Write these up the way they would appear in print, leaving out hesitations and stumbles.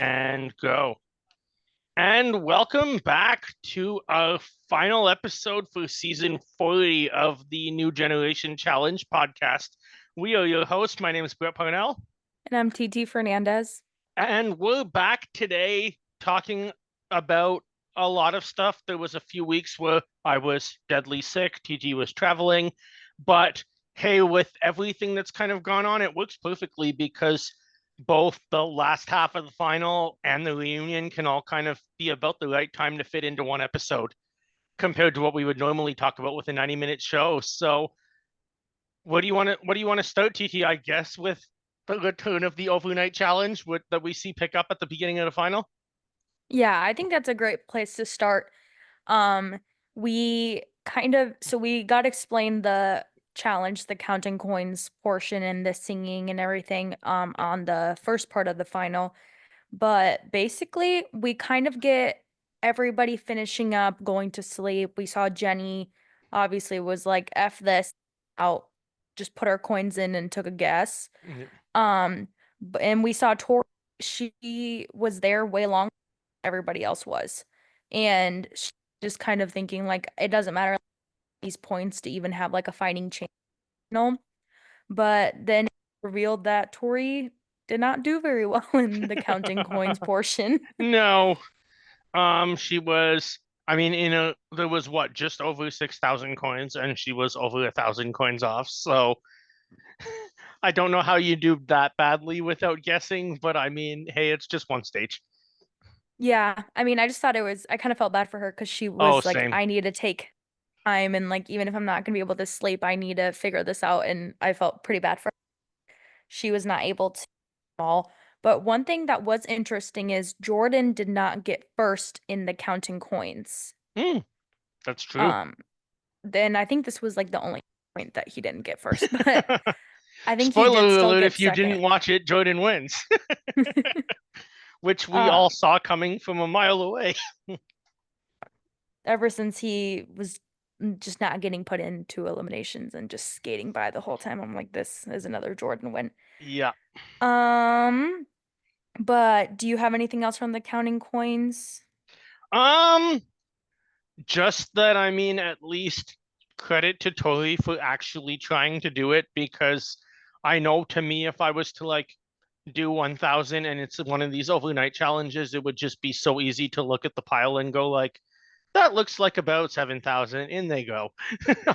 And go. And welcome back to our final episode for season 40 of the New Generation Challenge podcast. We are your host. My name is Brett Parnell, And I'm TT Fernandez. and we're back today talking about a lot of stuff. There was a few weeks where I was deadly sick, TT was traveling, but hey, with everything that's kind of gone on, it works perfectly because both the last half of the final and the reunion can all kind of be about the right time to fit into one episode compared to what we would normally talk about with a 90-minute show. So, what do you want to start, TT? I guess with the return of the overnight challenge that we see pick up at the beginning of the final. Yeah, I think that's a great place to start. Um, we got explained the challenge, the counting coins portion and the singing and everything on the first part of the final. But basically, we kind of get everybody finishing up, going to sleep. We saw Jenny obviously was like, F this out, just put our coins in and took a guess. Mhm. And we saw Tori, she was there way longer than everybody else was. And she just kind of thinking like it doesn't matter these points to even have like a fighting chance. No. But then it revealed that Tori did not do very well in the counting coins portion. No, she was. I mean, there was what, just over 6,000 coins, and she was over 1,000 coins off. So I don't know how you do that badly without guessing, but I mean, hey, it's just one stage. Yeah, I mean, I just thought I kind of felt bad for her because she Oh, was like, same. I need to take time and like, even if I'm not gonna be able to sleep, I need to figure this out. And I felt pretty bad for her. She was not able to at all. But one thing that was interesting is Jordan did not get first in the counting coins. Hmm, that's true. Um, then I think this was like the only point that he didn't get first, but I think he did Spoiler still alert, get if you second. didn't watch it, Jordan wins, which we all Um, saw coming from a mile away. ever since he was just not getting put into eliminations and just skating by the whole time, I'm like, this is another Jordan win. Yeah. Um, but do you have anything else from the counting coins? Um, just that, I mean, at least credit to Tori for actually trying to do it because I know, to me, if I was to like do 1,000 and it's one of these overnight challenges, it would just be so easy to look at the pile and go like, that looks like about 7,000. In they go.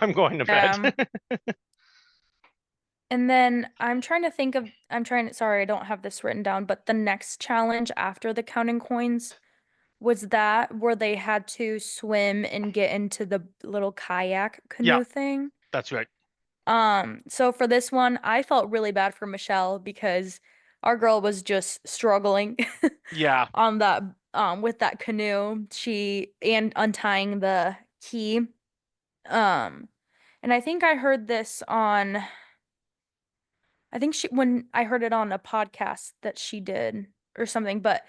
I'm going to bed. And then sorry, I don't have this written down, but the next challenge after the counting coins was that where they had to swim and get into the little kayak Yeah, canoe thing. that's right. So for this one, I felt really bad for Michelle because our girl was just struggling Yeah. on that with that canoe. She and untying the key. Um, and I think I heard this on I think she when I heard it on a podcast that she did or something, but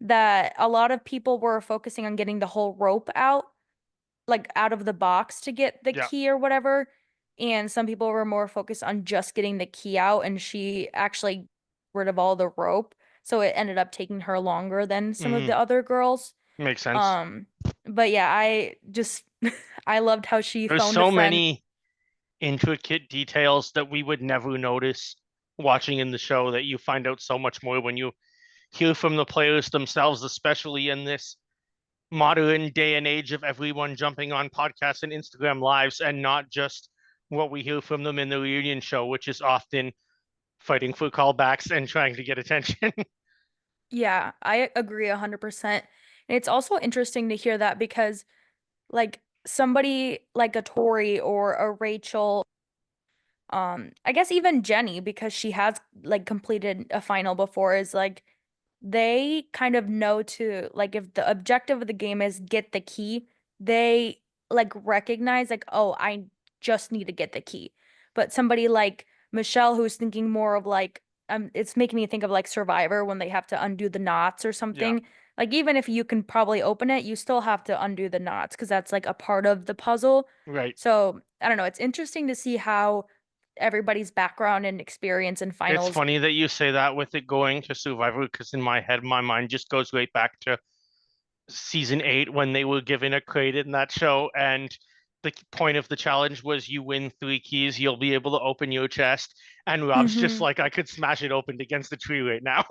that a lot of people were focusing on getting the whole rope out, like out of the box to get the Yeah. key or whatever. And some people were more focused on just getting the key out, and she actually rid of all the rope. So it ended up taking her longer than some of Hmm. the other girls. Makes sense. Um, but yeah, I just I loved how she There's phoned a so friend. many intricate details that we would never notice watching in the show that you find out so much more when you hear from the players themselves, especially in this modern day and age of everyone jumping on podcasts and Instagram lives, and not just what we hear from them in the reunion show, which is often fighting for callbacks and trying to get attention. Yeah, I agree 100%. And it's also interesting to hear that because like somebody like a Tori or a Rachel, I guess even Jenny, because she has like completed a final before, is like they kind of know to like if the objective of the game is get the key, they like recognize like, oh, I just need to get the key. But somebody like Michelle who's thinking more of like it's making me think of like Survivor when they have to undo the knots or Yeah, something. Like even if you can probably open it, you still have to undo the knots because that's like a part of the puzzle. right. So, I don't know, it's interesting to see how everybody's background and experience in It's finals. funny that you say that with it going to Survivor, because in my head, my mind just goes right back to season 8 when they were given a crate in that show, and the point of the challenge was you win 3 keys, you'll be able to open your chest. And Rob's just Hmm. like, I could smash it open against the tree right now.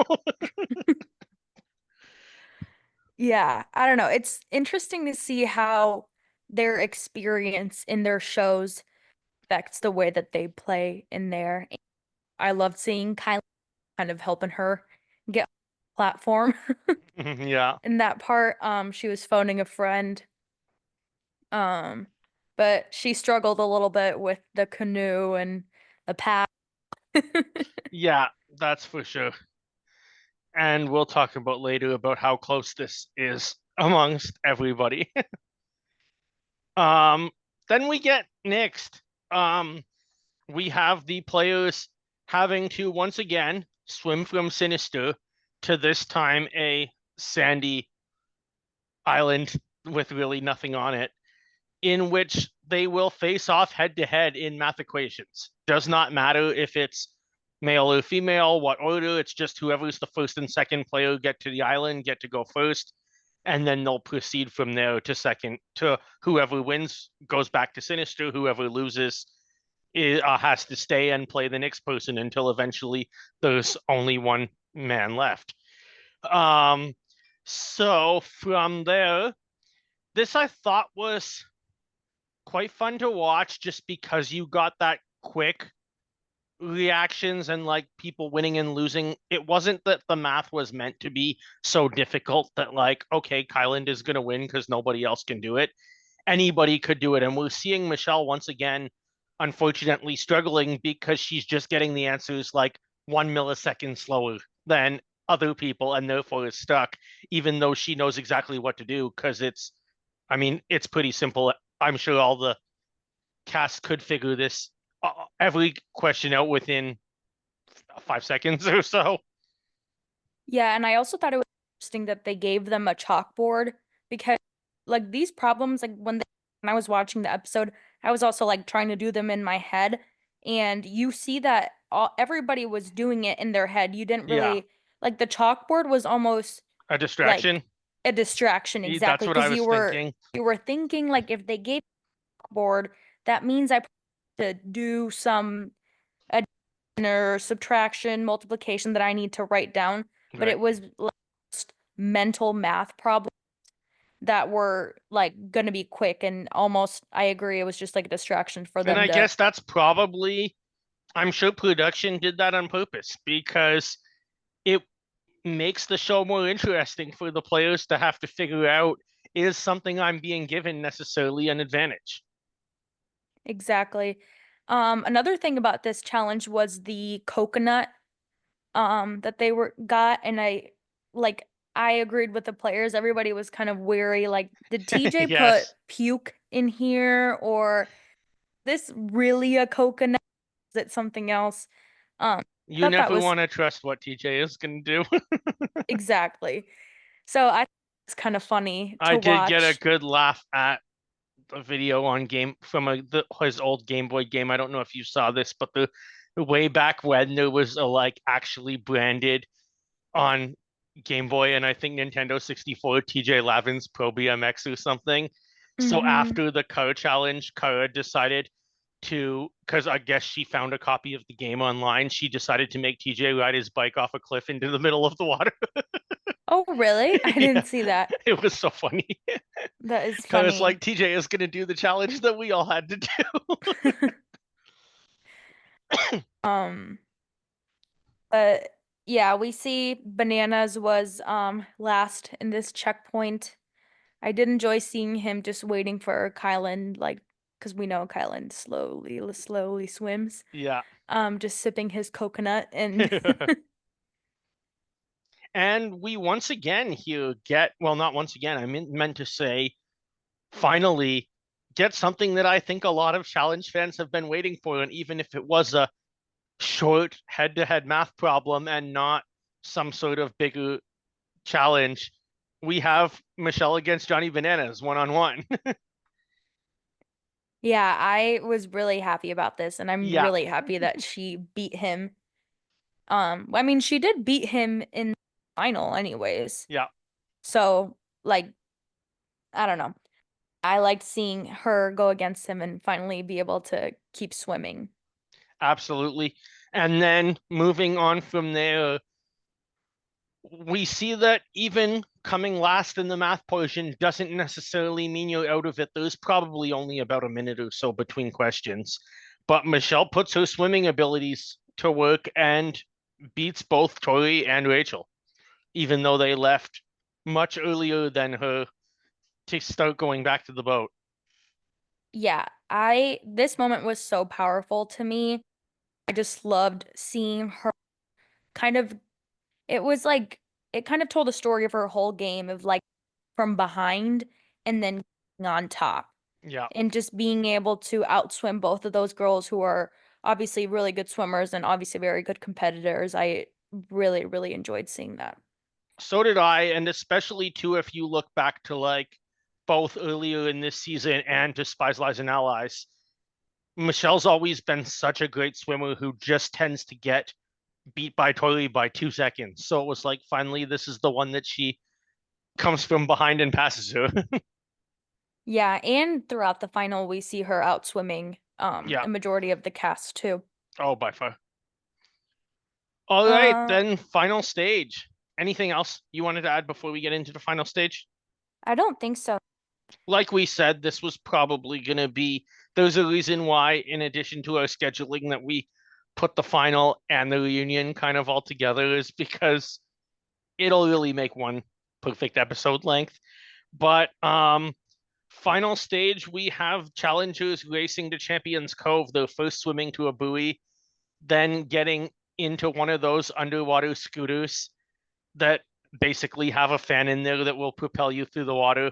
Yeah, I don't know. It's interesting to see how their experience in their shows affects the way that they play in there. I loved seeing Kylie kind of helping her get on the platform Yeah. in that part. She was phoning a friend. Um, but she struggled a little bit with the canoe and the path. Yeah, that's for sure. And we'll talk about later about how close this is amongst everybody. Um, then we get next. Um, we have the players having to once again swim from Sinister to this time a sandy island with really nothing on it, in which they will face off head to head in math equations. Does not matter if it's male or female, what order, it's just whoever's the first and second player get to the island, get to go first. And then they'll proceed from there to second, to whoever wins goes back to Sinister, whoever loses has to stay and play the next person until eventually there's only one man left. Um, so from there, this I thought was quite fun to watch just because you got that quick reactions and like people winning and losing. It wasn't that the math was meant to be so difficult that like, okay, Kyland is gonna win because nobody else can do it. Anybody could do it. And we're seeing Michelle once again, unfortunately, struggling because she's just getting the answers like 1 millisecond slower than other people and therefore is stuck, even though she knows exactly what to do because I mean, it's pretty simple. I'm sure all the cast could figure this every question out within 5 seconds or so. Yeah, and I also thought it was interesting that they gave them a chalkboard because like these problems, like when I was watching the episode, I was also like trying to do them in my head, and you see that everybody was doing it in their head. You didn't Yeah, really like the chalkboard was almost a like distraction. a distraction That's exactly what I because was thinking. you were thinking like if they gave a board, that means I have to do some addition or subtraction, multiplication that I need to write down, but Right. it was like just mental math problems that were like gonna be quick and almost I agree it was just like a distraction for And them I to guess that's probably, I'm sure production did that on purpose because it makes the show more interesting for the players to have to figure out, is something I'm being given necessarily an advantage? exactly. Another thing about this challenge was the coconut that they were got and like I agreed with the players. Everybody was kind of weary. Like, did TJ put Yes. puke in here or this really a coconut? Is it something else? I You thought that never was want to trust what TJ is going to do. exactly. So I it's kind of funny I to did get a watch. good laugh at a video on game from his old Game Boy game. I don't know if you saw this, but the way back when there was a like actually branded on Game Boy and I think Nintendo 64 TJ Lavin's Pro BMX or something. So Hmm. after the Kara challenge, Kara decided to, because I guess she found a copy of the game online, she decided to make TJ ride his bike off a cliff into the middle of the water. Oh, really? I Yeah, didn't see that. it was so funny. That is Kara's like, funny. TJ is going to do the challenge that we all had to do. Um, but yeah, we see Bananas was last in this checkpoint. I did enjoy seeing him just waiting for Kylan, like, because we know Kylan slowly swims. Yeah. Just sipping his coconut and And we once again here get, well, not once again, meant to say, finally get something that I think a lot of challenge fans have been waiting for. And even if it was a short head to head math problem and not some sort of bigger challenge, we have Michelle against Johnny Bananas 1-on-1. Yeah, I was really happy about this, and I'm Yeah, really happy that she beat him. I mean, she did beat him in the final anyways. yeah, So, like, I don't know. I liked seeing her go against him and finally be able to keep swimming. absolutely. And then moving on from there, we see that even coming last in the math portion doesn't necessarily mean you're out of it. There's probably only about a minute or so between questions. But Michelle puts her swimming abilities to work and beats both Tori and Rachel, even though they left much earlier than her to start going back to the boat. Yeah, this moment was so powerful to me. I just loved seeing her kind of, it was like, it kind of told a story of her whole game of like from behind and then on top Yeah. and just being able to outswim both of those girls who are obviously really good swimmers and obviously very good competitors. I really, really enjoyed seeing that. So did I, and especially too if you look back to like both earlier in this season and to Spies, Lies, and Allies. Michelle's always been such a great swimmer who just tends to get beat by Tori by 2 seconds. So it was like finally this is the one that she comes from behind and passes her. Yeah, and throughout the final we see her outswimming Yeah. a majority of the cast too. Oh, by far. All right, Uh then final stage. Anything else you wanted to add before we get into the final stage? I don't think so. Like we said, this was probably going to be, there's a reason why, in addition to our scheduling, that we put the final and the reunion kind of all together, is because it'll really make one perfect episode length. But final stage, we have challengers racing to Champions Cove, their first swimming to a buoy, then getting into one of those underwater scooters that basically have a fan in there that will propel you through the water.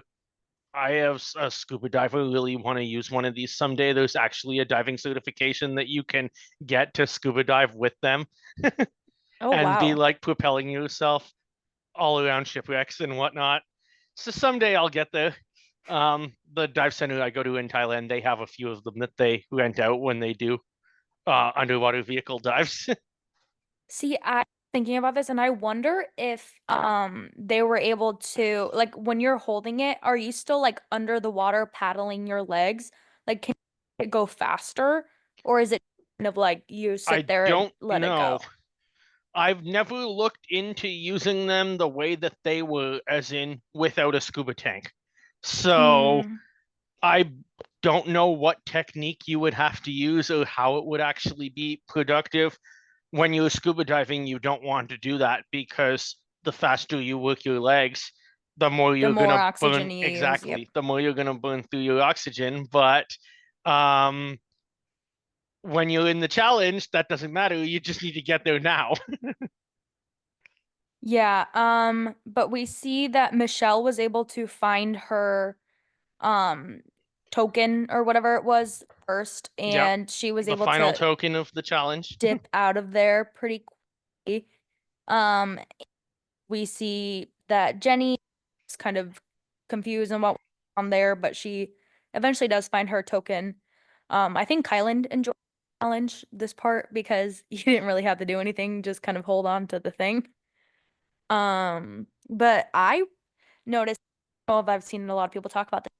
I, as a scuba diver, really want to use one of these someday. There's actually a diving certification that you can get to scuba dive with them Oh and be wow. like propelling yourself all around shipwrecks and whatnot. So someday I'll get there. The dive center I go to in Thailand, they have a few of them that they rent out when they do underwater vehicle dives. See, I thinking about this and I wonder if they were able to like when you're holding it, are you still like under the water paddling your legs? Like can it go faster or is it kind of like you sit I there and don't let it know. go? I've never looked into using them the way that they were, as in without a scuba tank. So Hmm. I don't know what technique you would have to use or how it would actually be productive. When you're scuba diving, you don't want to do that because the faster you work your legs, the more The you're more gonna oxygen burn. you use. Yep. Exactly, the more you're gonna burn through your oxygen. But um, when you're in the challenge, that doesn't matter. You just need to get there now. Yeah, but we see that Michelle was able to find her um token or whatever it was first, Yep, and she was the able final to token of the challenge. dip out of there pretty quickly. Um, we see that Jenny is kind of confused on what on there, but she eventually does find her token. I think Kylan enjoyed the challenge this part because you didn't really have to do anything, just kind of hold on to the thing. But I noticed, I don't know if I've seen a lot of people talk about this,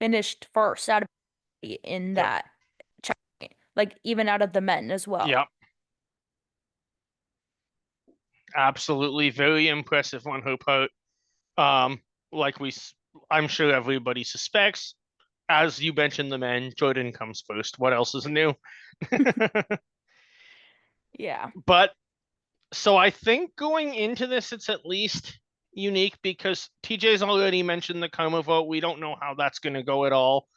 finished first out of in Yep, that checkpoint, like even out of the men as well. yep, absolutely, very impressive on her part. Um, like I'm sure everybody suspects. As you mentioned, the men, Jordan comes first. What else is new? Yeah. But so I think going into this, it's at least unique because TJ's already mentioned the karma vote. We don't know how that's going to go at all.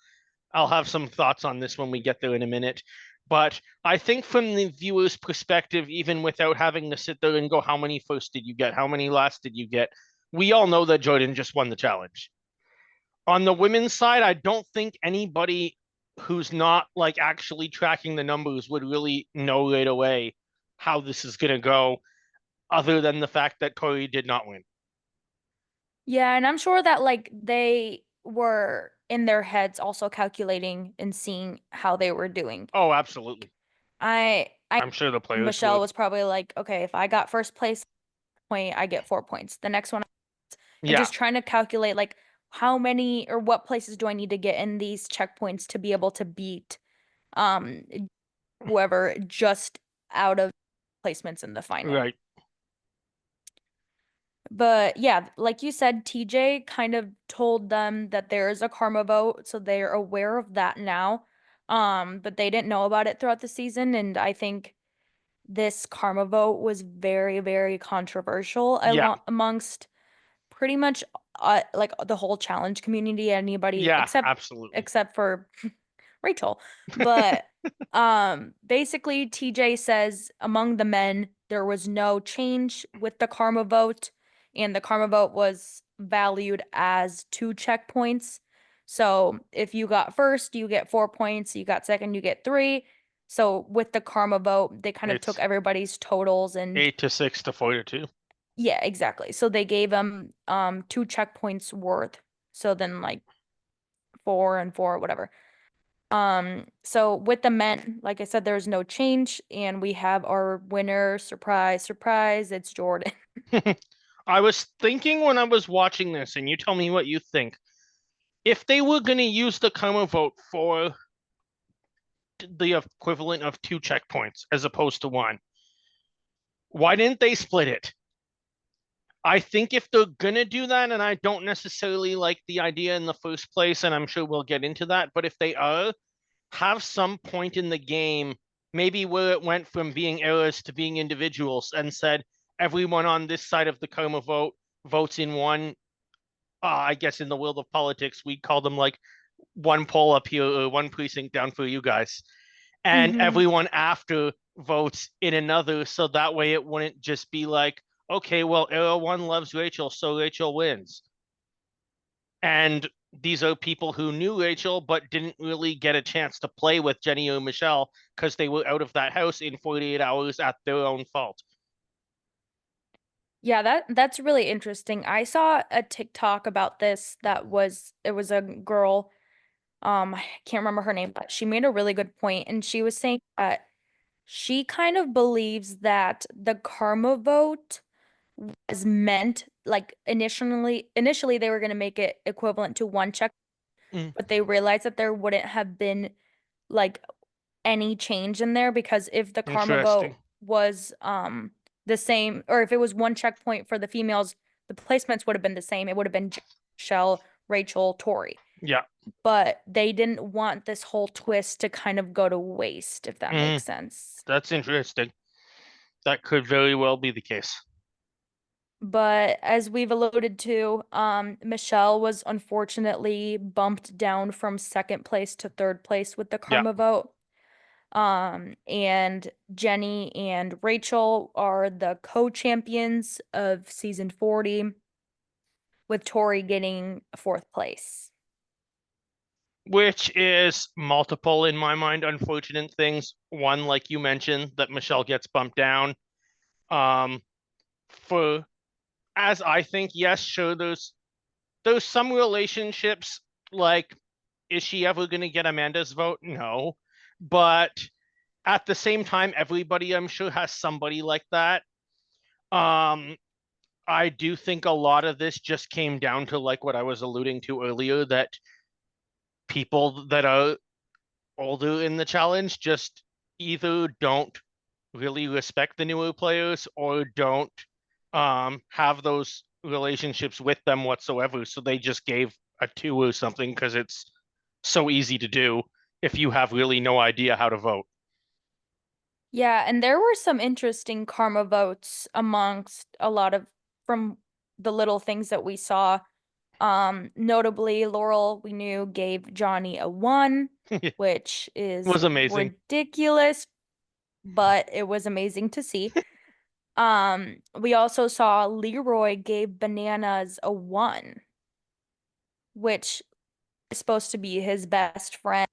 I'll have some thoughts on this when we get there in a minute. But I think from the viewer's perspective, even without having to sit there and go, how many first did you get? How many last did you get? We all know that Jordan just won the challenge. On the women's side, I don't think anybody who's not like actually tracking the numbers would really know right away how this is going to go, other than the fact that Tori did not win. Yeah, and I'm sure that like were in their heads also calculating and seeing how they were doing. Oh, absolutely. I I'm sure the players Michelle were. was probably like, okay, if I got first place point, I get 4 points. The next one, and Yeah, just trying to calculate like how many or what places do I need to get in these checkpoints to be able to beat um whoever just out of placements in the final. right. But yeah, like you said, TJ kind of told them that there is a karma vote, so they're aware of that now. But they didn't know about it throughout the season, and I think this karma vote was very, very controversial Yeah, amongst pretty much like the whole challenge community, anybody yeah, except absolutely. except for Rachel. But basically TJ says among the men there was no change with the karma vote, and the karma vote was valued as 2 checkpoints. So if you got first, you get 4 points, you got second, you get three. So with the karma vote, they kind of took It's everybody's totals and 8 to 6 to 4 to 2. yeah, exactly. So they gave them 2 checkpoints worth. So then like 4 and 4, whatever. So with the men, like I said, there's no change, and we have our winner. Surprise, surprise, it's Jordan. I was thinking when I was watching this, and you tell me what you think. If they were going to use the karma vote for the equivalent of 2 checkpoints as opposed to one, why didn't they split it? I think if they're gonna do that, and I don't necessarily like the idea in the first place, and I'm sure we'll get into that, but if they are, have some point in the game, maybe where it went from being eras to being individuals, and said everyone on this side of the karma vote votes in one. I guess in the world of politics, we call them like one poll up here or one precinct down for you guys, and Mm-hmm. everyone after votes in another, so that way it wouldn't just be like, okay, well, era one loves Rachel, so Rachel wins. And these are people who knew Rachel but didn't really get a chance to play with Jenny or Michelle because they were out of that house in 48 hours at their own fault. Yeah, that's really interesting. I saw a TikTok about this that was it was a girl, I can't remember her name, but she made a really good point, and she was saying that she kind of believes that the karma vote was meant like initially they were going to make it equivalent to 1 check, Mm, but they realized that there wouldn't have been like any change in there because if the karma interesting. vote was the same, or if it was 1 checkpoint for the females, the placements would have been the same. It would have been Michelle, Rachel, Tori. Yeah. But they didn't want this whole twist to kind of go to waste, if that Mm, makes sense. that's interesting. That could very well be the case. But as we've alluded to, Michelle was unfortunately bumped down from second place to third place with the Yeah. karma vote. And Jenny and Rachel are the co-champions of season 40, with Tori getting fourth place. Which is multiple in my mind, unfortunate things. One, like you mentioned, that Michelle gets bumped down. Um, for as I think, yes, sure, there's some relationships like, is she ever going to get Amanda's vote? No. But at the same time, everybody I'm sure has somebody like that. Um, I do think a lot of this just came down to like what I was alluding to earlier, that people that are older in the challenge just either don't really respect the newer players or don't have those relationships with them whatsoever. So they just gave a 2 or something because it's so easy to do if you have really no idea how to vote. Yeah, and there were some interesting karma votes amongst a lot of from the little things that we saw. Notably, Laurel, we knew, gave Johnny a 1, It which is was amazing. ridiculous, but it was amazing to see. We also saw Leroy gave Bananas a 1, which is supposed to be his best friend.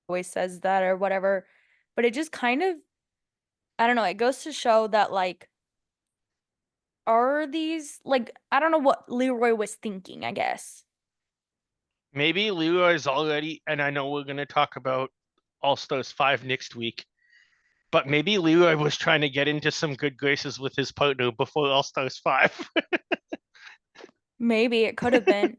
Always says that or whatever. But it just kind of, I don't know, it goes to show that like are these like I don't know what Leroy was thinking, I guess. maybe Leroy's already, and I know we're going to talk about All Stars 5 next week, but maybe Leroy was trying to get into some good graces with his partner before All Stars 5. Maybe it could have been.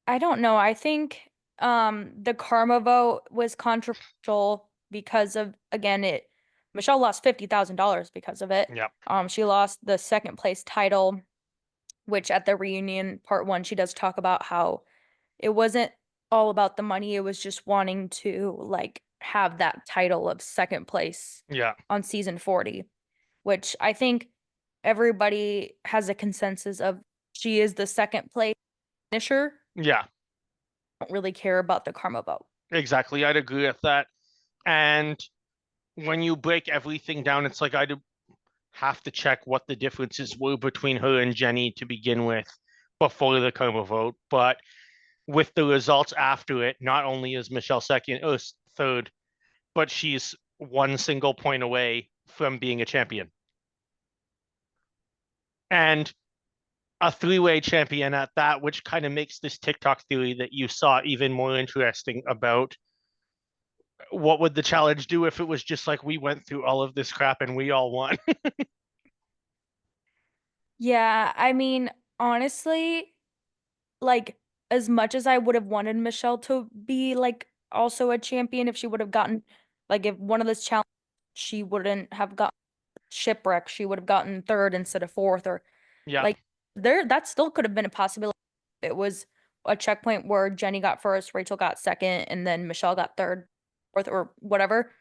I don't know. I think the karma vote was controversial because of, again, it Michelle lost $50,000 because of it. Yep. She lost the second place title, which at the reunion part one she does talk about how it wasn't all about the money, it was just wanting to like have that title of second place Yeah. on season 40, which I think everybody has a consensus of she is the second place finisher. Yeah. Don't really care about the karma vote. Exactly. I'd agree with that. And when you break everything down, it's like I'd have to check what the differences were between her and Jenny to begin with before the karma vote. But with the results after it, not only is Michelle second or third, but she's one single point away from being a champion. And a three-way champion at that, which kind of makes this TikTok theory that you saw even more interesting about what would the challenge do if it was just like we went through all of this crap and we all won. Yeah, I mean, honestly, like as much as I would have wanted Michelle to be like also a champion if she would have gotten like if one of those challenges she wouldn't have got shipwreck, she would have gotten third instead of fourth or Yeah, like there that still could have been a possibility. It was a checkpoint where Jenny got first, Rachel got second, and then Michelle got third, fourth, or whatever.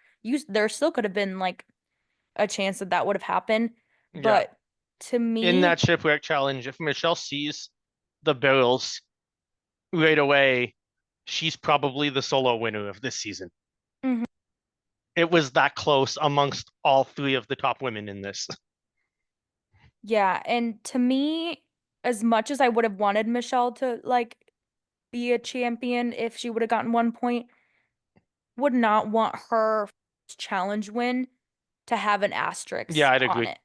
There still could have been like a chance that that would have happened. yeah. But to In that me, shipwreck challenge, if Michelle sees the barrels right away, she's probably the solo winner of this season. mhm, It was that close amongst all three of the top women in this. yeah, and to me, as much as I would have wanted Michelle to like be a champion if she would have gotten 1 point, would not want her challenge win to have an Yeah, asterisk I'd on agree. it.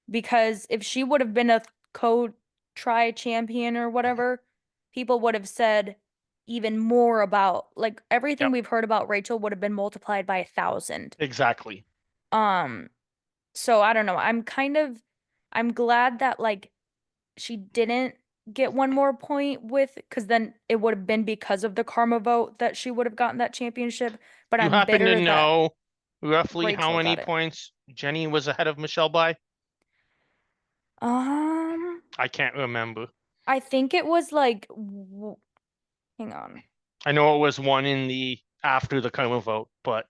Because if she would have been a co-try champion or whatever, people would have said even more about like everything Yep, we've heard about Rachel would have been multiplied by 1,000. exactly. Um, so I don't know. I'm glad that like she didn't get one more point with because then it would have been because of the karma vote that she would have gotten that championship. But You I'm happen to bitter that know roughly how Rachel many got it. points Jenny was ahead of Michelle by? Um, I can't remember. I think it was like hang on. I know it was one in the after the coma vote, but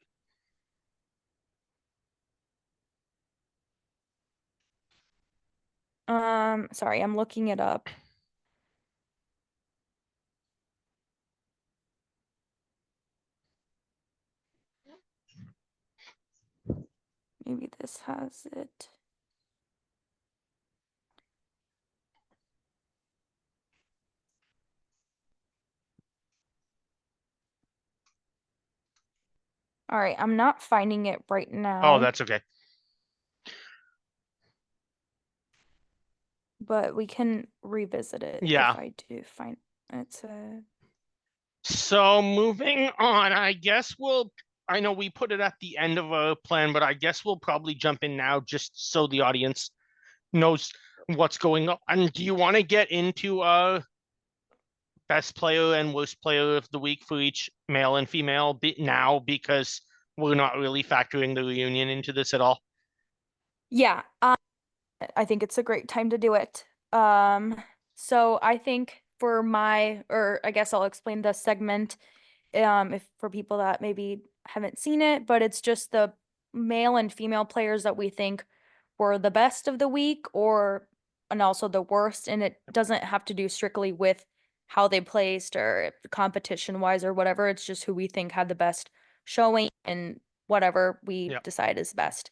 Sorry, I'm looking it up. Maybe this has it. All right, I'm not finding it right oh, now, that's okay. but we can revisit it if Yeah. I do find it's a So moving on, I know we put it at the end of our plan, but I guess we'll probably jump in now just so the audience knows what's going on. Do you want to get into best player and worst player of the week for each male and female now because we're not really factoring the reunion into this at all? yeah, I think it's a great time to do it. Um, so I think for or I guess I'll explain the segment, if for people that maybe haven't seen it, but it's just the male and female players that we think were the best of the week and also the worst, and it doesn't have to do strictly with how they placed or competition wise or whatever. It's just who we think had the best showing and whatever we Yeah. decide is best.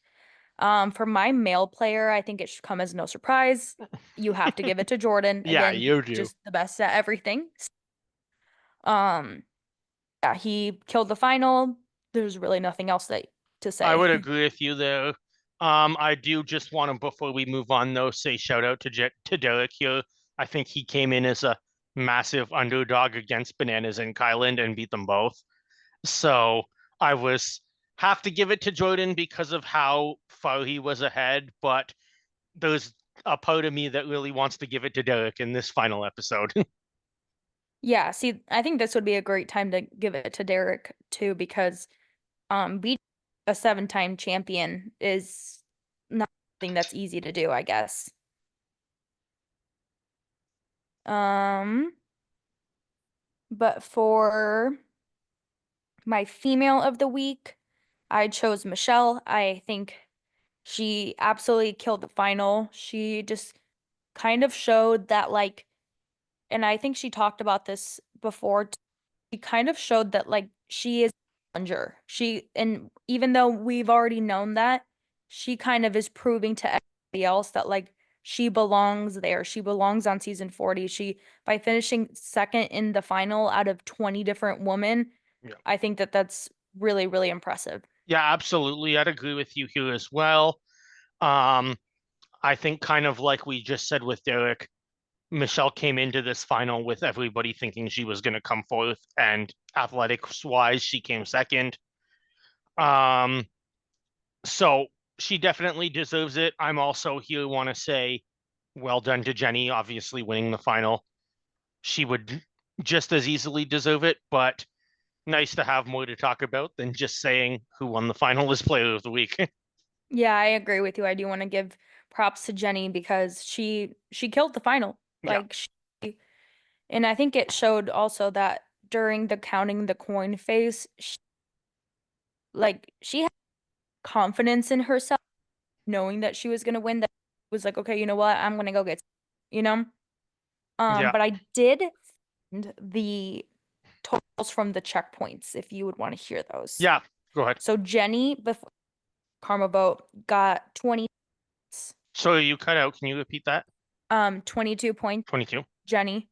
For my male player, I think it should come as no surprise. You have to give it to Jordan. Yeah, Again, he's you do. just the best at everything. Um, yeah, he killed the final. There's really nothing else to I say. would agree with you there. I do just want to, before we move on, though, say shout out to to Derek here. I think he came in as a massive underdog against Bananas and Kyland and beat them both. So I was have to give it to Jordan because of how far he was ahead, but there's a part of me that really wants to give it to Derek in this final episode. Yeah, see, I think this would be a great time to give it to Derek too, because beating a seven-time champion is not something that's easy to do, I guess. Um, but for my female of the week, I chose Michelle. I think she absolutely killed the final. She just kind of showed that, like, and I think she talked about this before. She kind of showed that, like, she is a challenger. And even though we've already known that, she kind of is proving to everybody else that, like, she belongs there. She belongs on season 40. By finishing second in the final out of 20 different women, Yeah. I think that that's really, really impressive. Yeah, absolutely. I'd agree with you here as well. Um, I think kind of like we just said with Derek, Michelle came into this final with everybody thinking she was going to come fourth, and athletics wise, she came second. Um, so she definitely deserves it. I'm also here want to say well done to Jenny, obviously winning the final. She would just as easily deserve it, but nice to have more to talk about than just saying who won the final as player of the week. Yeah, I agree with you. I do want to give props to Jenny because she killed the final. Yeah. And I think it showed also that during the counting the coin phase, she had confidence in herself, knowing that she was gonna win. That was like, okay, you know what? I'm gonna go get, you know. Yeah. But I did find the totals from the checkpoints if you would want to hear those. Yeah. Go ahead. So Jenny before Karma vote got 20, So you cut out. Can you repeat that? 22 points. 22. Jenny.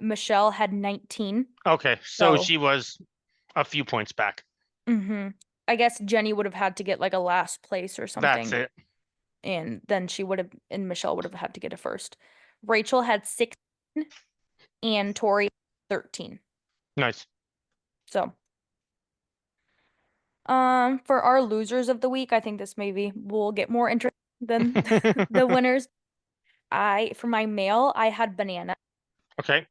Michelle had 19. Okay. So So, she was a few points back. I guess Jenny would have had to get like a last place or That's something, it. and then and Michelle would have had to get a first. Rachel had 16 and Tori 13. Nice. So, for our losers of the week, I think this maybe will get more interesting than the winners. For my male, I had Banana Okay.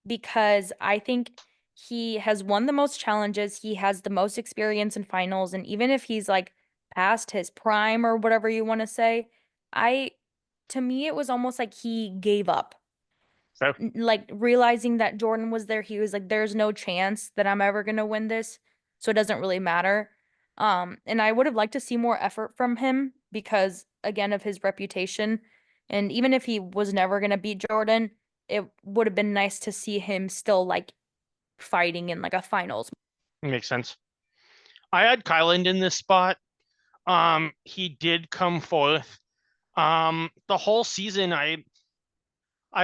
because I think he has won the most challenges. He has the most experience in finals. And even if he's like past his prime or whatever you want to say, I, to me, it was almost like he gave up. So Like realizing that Jordan was there, he was like, there's no chance that I'm ever gonna win this. So it doesn't really matter. And I would have liked to see more effort from him because, again, of his reputation. And even if he was never gonna beat Jordan, it would have been nice to see him still like fighting in like a finals. makes sense. I had Kyland in this spot. He did come forth. The whole season, I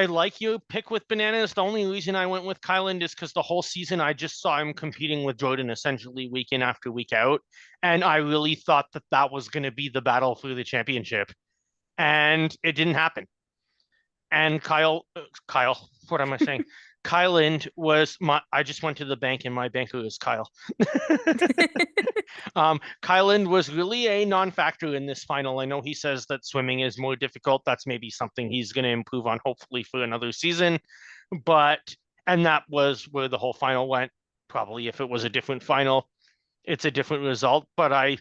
like your pick with Bananas. The only reason I went with Kyland is because the whole season I just saw him competing with Jordan essentially week in after week out, and I really thought that that was going to be the battle for the championship, and it didn't happen. And Kyle, what am I saying? Kyland was my. I just went to the bank, and my banker is Kyle. Kyland was really a non-factor in this final. I know he says that swimming is more difficult. That's maybe something he's going to improve on, hopefully, for another season. But, and that was where the whole final went. Probably if it was a different final, it's a different result. But I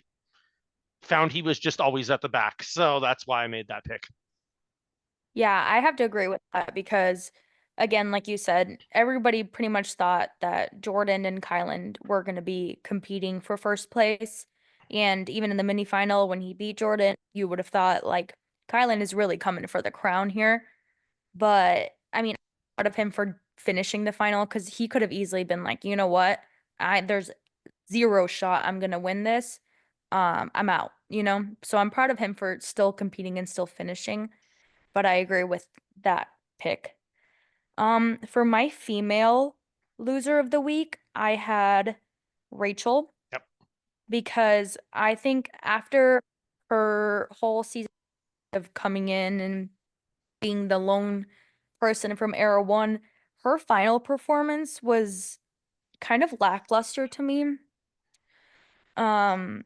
found he was just always at the back. So that's why I made that pick. Yeah, I have to agree with that because, again, like you said, everybody pretty much thought that Jordan and Kyland were going to be competing for first place. And even in the mini final, when he beat Jordan, you would have thought like Kyland is really coming for the crown here. But I mean, I'm proud of him for finishing the final because he could have easily been like, you know what? There's zero shot I'm gonna win this. I'm out, you know? So I'm proud of him for still competing and still finishing, but I agree with that pick. For my female loser of the week, I had Rachel Yep. because I think after her whole season of coming in and being the lone person from Era 1, her final performance was kind of lackluster to me. Um,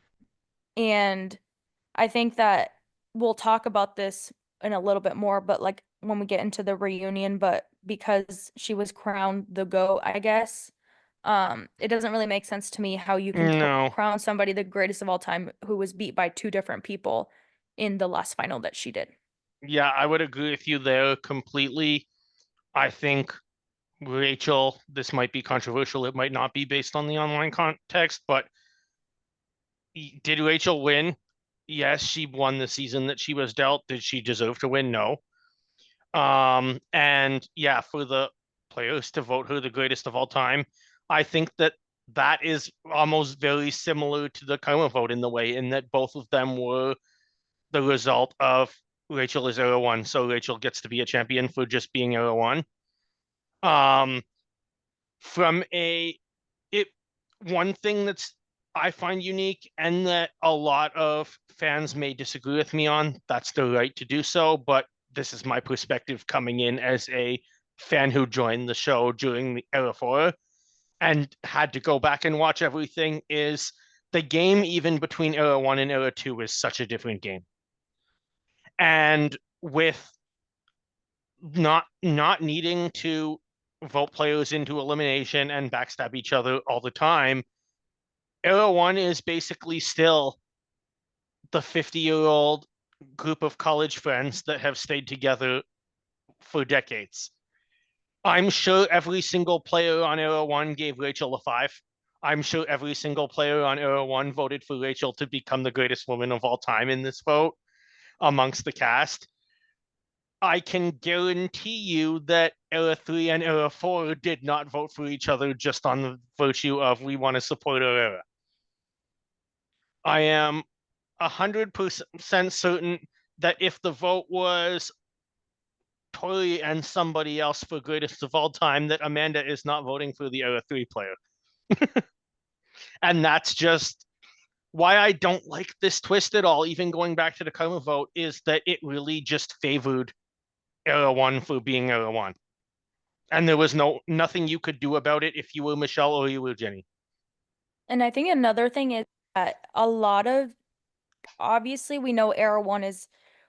and I think that we'll talk about this in a little bit more, but like when we get into the reunion, but because she was crowned the GOAT, I guess, it doesn't really make sense to me how you can to No. crown somebody the greatest of all time who was beat by two different people in the last final that she did. Yeah, I would agree with you there completely. I think Rachel, this might be controversial. It might not be based on the online context, but did Rachel win? Yes, she won the season that she was dealt. Did she deserve to win? No. And yeah, for the players to vote her the greatest of all time, I think that that is almost very similar to the Karma vote in the way, in that both of them were the result of Rachel is era one, so Rachel gets to be a champion for just being era one. Um, from a it one thing that's I find unique and that a lot of fans may disagree with me on, that's the right to do so, but this is my perspective coming in as a fan who joined the show during the era four and had to go back and watch everything, is the game even between era one and era two is such a different game. And with not needing to vote players into elimination and backstab each other all the time, era one is basically still the 50-year-old group of college friends that have stayed together for decades. I'm sure every single player on era one gave Rachel a five. I'm sure every single player on era one voted for Rachel to become the greatest woman of all time in this vote amongst the cast. I can guarantee you that era three and era four did not vote for each other just on the virtue of we want to support our era. I am 100% certain that if the vote was Tori and somebody else for greatest of all time, that Amanda is not voting for the era three player. And that's just why I don't like this twist at all. Even going back to the Karma vote, is that it really just favored era one for being era one. And there was nothing you could do about it if you were Michelle or you were Jenny. And I think another thing is that a lot of obviously we know Era One is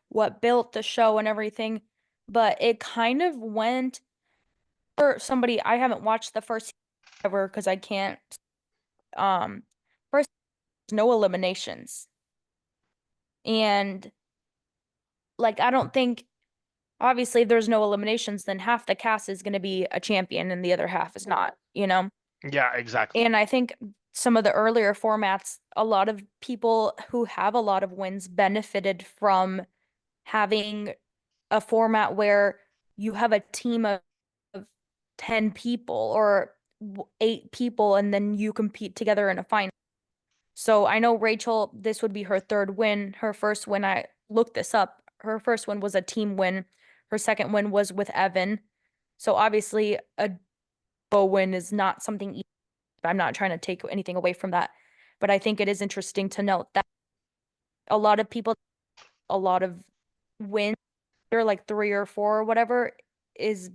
what built the show and everything, but it kind of went for somebody I haven't watched the first ever because I can't first no eliminations. And like I don't think obviously if there's no eliminations, then half the cast is gonna be a champion and the other half is not, you know? Yeah, exactly. And I think some of the earlier formats, a lot of people who have a lot of wins benefited from having a format where you have a team of 10 people or 8 people and then you compete together in a final. So I know Rachel, this would be her third win. Her first win, I looked this up. Her first win was a team win. Her second win was with Evan. So obviously a bow win is not something easy. I'm not trying to take anything away from that. But I think it is interesting to note that a lot of people, a lot of wins, they're like 3 or 4 or whatever, is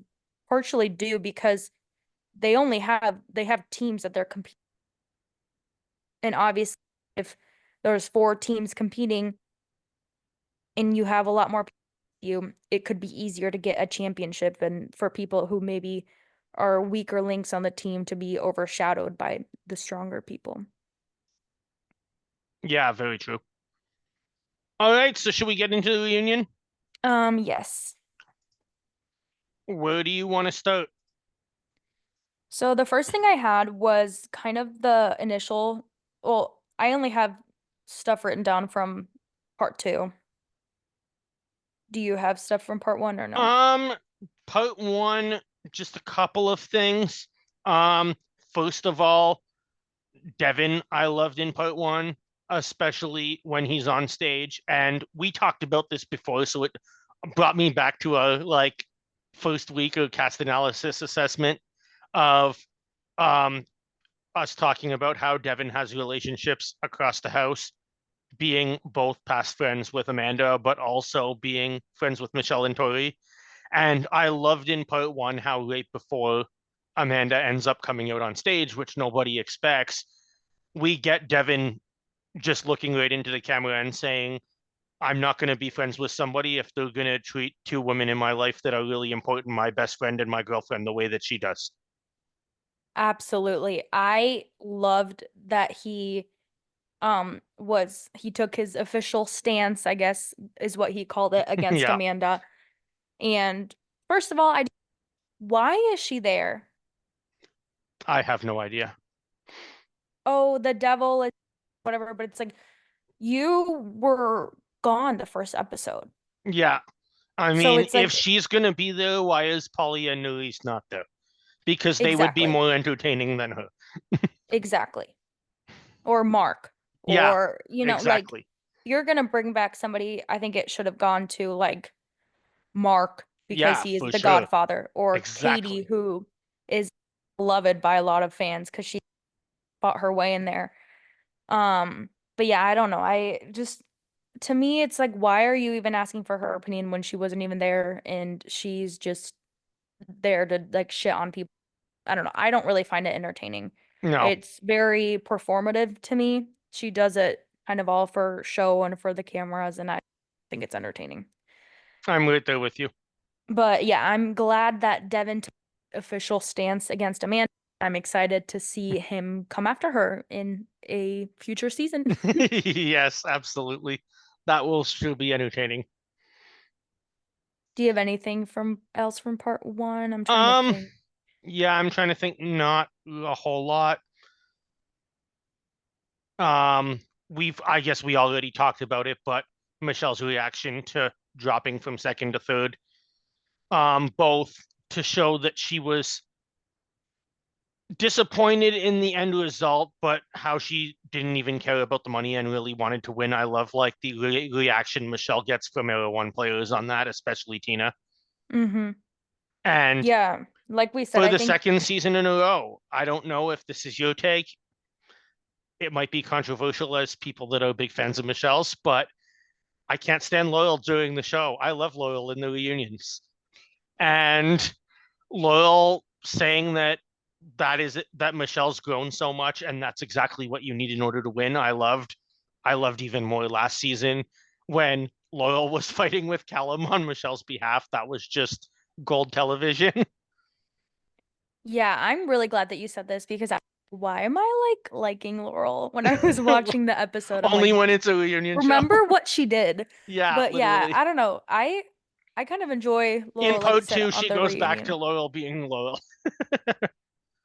partially due because they have teams that they're competing. And obviously, if there's 4 teams competing and you have a lot more you, it could be easier to get a championship and for people who maybe are weaker links on the team to be overshadowed by the stronger people. Yeah, very true. All right, so should we get into the reunion? Yes. Where do you want to start? So the first thing I had was kind of the initial, well, I only have stuff written down from part 2. Do you have stuff from part 1 or no? Um, part one, just a couple of things. Um, First of all, Devin, I loved in part one, especially when he's on stage. And we talked about this before, so it brought me back to a like first week of cast analysis assessment of um us talking about how Devin has relationships across the house, being both past friends with Amanda, but also being friends with Michelle and Tori. And I loved in part one how right before Amanda ends up coming out on stage, which nobody expects, we get Devin just looking right into the camera and saying, I'm not going to be friends with somebody if they're going to treat two women in my life that are really important, my best friend and my girlfriend, the way that she does. Absolutely. I loved that he took his official stance, I guess is what he called it, against Yeah, Amanda. And first of all, why is she there? I have no idea. Oh, the devil is whatever, but it's like you were gone the first episode. Yeah, I So mean, it's if like she's going to be there, why is Polly and Louise not there? Because they would be exactly. more entertaining than her. Exactly. Or Mark Yeah, or like exactly. you're gonna bring back somebody, I think it should have gone to like Mark because Yeah, he is for the sure. godfather, or Katie, Exactly. who is beloved by a lot of fans because she fought her way in there. But yeah, I don't know. I just to me it's like why are you even asking for her opinion when she wasn't even there and she's just there to like shit on people. I don't know. I don't really find it entertaining. No, It's very performative to me. She does it kind of all for show and for the cameras, and I think it's entertaining. I'm right there with you. But yeah, I'm glad that Devin took official stance against Amanda. I'm excited to see him come after her in a future season. Yes, absolutely. That will still be entertaining. Do you have anything from else from part one? I'm trying to Um, think. yeah, I'm trying to think not a whole lot. Um, I guess we already talked about it, but Michelle's reaction to dropping from second to third, both to show that she was disappointed in the end result, but how she didn't even care about the money and really wanted to win. I love like the reaction Michelle gets from Era One players on that, especially Tina. Mm-hmm. And Yeah, like we said, for I the think second season in a row, I don't know if this is your take. It might be controversial as people that are big fans of Michelle's, but I can't stand Loyal during the show. I love Loyal in the reunions. And Loyal saying that Michelle's grown so much and that's exactly what you need in order to win. I loved even more last season when Loyal was fighting with Callum on Michelle's behalf. That was just gold television. yeah, I'm really glad that you said this because why am I like liking Laurel? When I was watching the episode, I'm Only like, when it's a reunion show. remember what she did. Yeah, But yeah, literally. I don't know. I kind of enjoy In Laurel, like you part said, two, on she the goes back to reunion. Loyal being Loyal.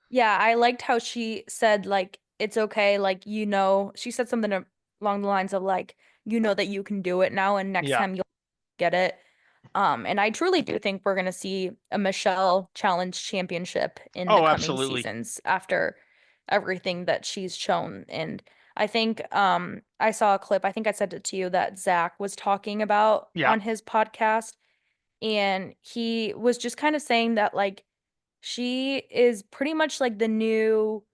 Yeah, I liked how she said like it's okay, like she said something along the lines of like that you can do it now and next Yeah. time you'll get it. And I truly do think we're gonna see a Michelle Challenge Championship in the Oh, coming absolutely. seasons after everything that she's shown. And I think I saw a clip, I think I sent it to you that Zach was talking about Yeah. on his podcast, and he was just kind of saying that like she is pretty much like the new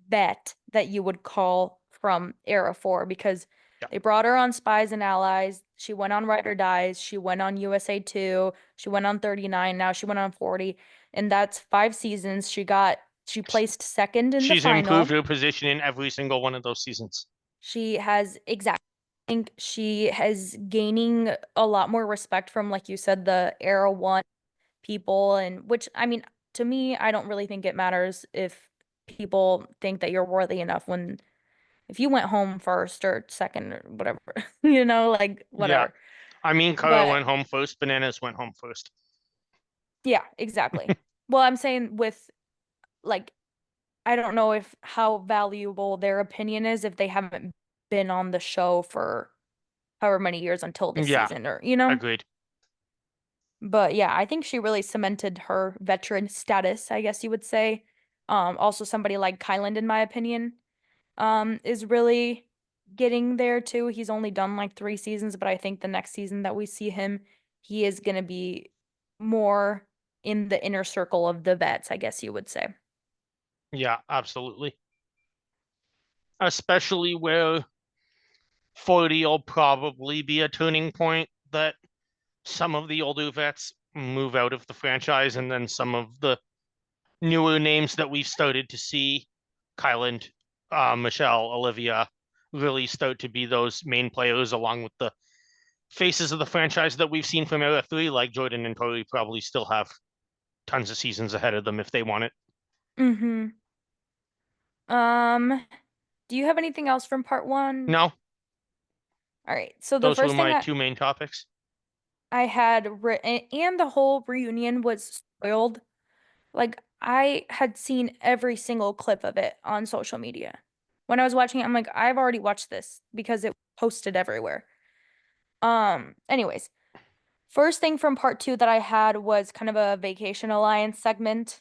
vet that you would call from Era 4 because Yeah. they brought her on Spies and Allies. She went on Ride or Dies. She went on USA 2. She went on 39. Now she went on 40. And that's 5 seasons. She placed second in the She's improved final. her position in every single one of those seasons. She has exactly. I think she has gaining a lot more respect from, like you said, the Era 1 people, and which I mean, to me, I don't really think it matters if people think that you're worthy enough when if you went home first or second or whatever, like Yeah. whatever. I mean, Kara But went home first, Bananas went home first. yeah, exactly. Well, I'm saying with like I don't know if how valuable their opinion is if they haven't been on the show for however many years until this Yeah, season or agreed. But yeah, I think she really cemented her veteran status, I guess you would say. Also somebody like Kyland, in my opinion, is really getting there too. He's only done like 3 seasons, but I think the next season that we see him, he is gonna be more in the inner circle of the vets, I guess you would say. Yeah, absolutely. Especially where 40 will probably be a turning point that some of the older vets move out of the franchise, and then some of the newer names that we've started to see, Kyland, Michelle, Olivia, really start to be those main players along with the faces of the franchise that we've seen from Era 3, like Jordan and Tori probably still have tons of seasons ahead of them if they want it. Mm-hmm. Um, do you have anything else from part one? No, All right. So the those were first thing my two main topics. I had written, and the whole reunion was spoiled. Like I had seen every single clip of it on social media. When I was watching it, I'm like, I've already watched this because it posted everywhere. Anyways, first thing from part two that I had was kind of a Vacation Alliance segment.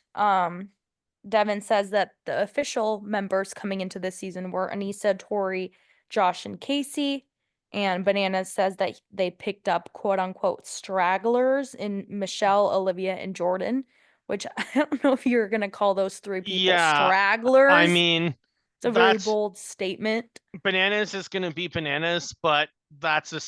Devin says that the official members coming into this season were Anissa, Tori, Josh, and Casey. And Bananas says that they picked up quote unquote stragglers in Michelle, Olivia, and Jordan, which I don't know if you're gonna call those three people Yeah, I stragglers. mean, It's a very that's bold statement. bananas is going to be bananas, but that's a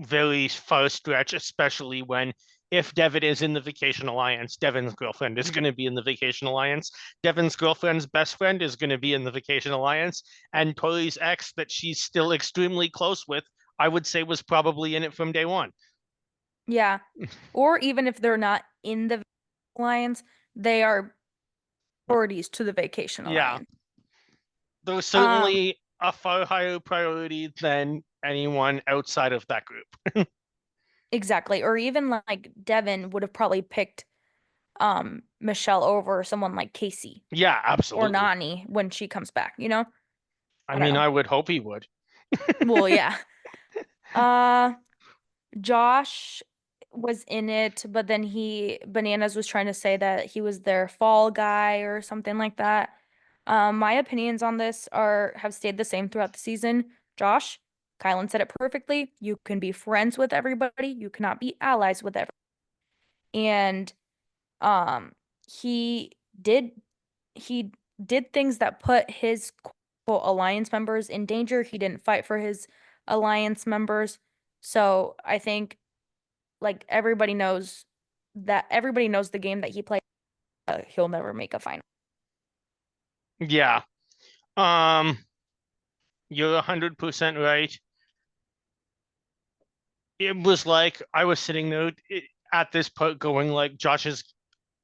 very far stretch, especially when if Devin is in the Vacation Alliance, Devin's girlfriend is going to be in the Vacation Alliance. Devin's girlfriend's best friend is going to be in the Vacation Alliance, and Tori's ex that she's still extremely close with, I would say, was probably in it from day one. Yeah. Or even if they're not in the alliance, they are parties to the Vacation Yeah, Alliance. there's Um, certainly a far higher priority than anyone outside of that group. exactly. Or even like Devin would have probably picked Michelle over someone like Casey Yeah, or absolutely. Nani when she comes back, you know? I I don't mean, know. I would hope he would. Well, yeah. Uh Josh was in it, but then Bananas was trying to say that he was their fall guy or something like that. My opinions on this are have stayed the same throughout the season. Josh, Kylan said it perfectly. You can be friends with everybody. You cannot be allies with everybody. And um, he did he did things that put his quote alliance members in danger. He didn't fight for his alliance members. So I think like everybody knows the game that he played. He'll never make a final. Yeah. You're 100% right. It was like I was sitting there at this point going like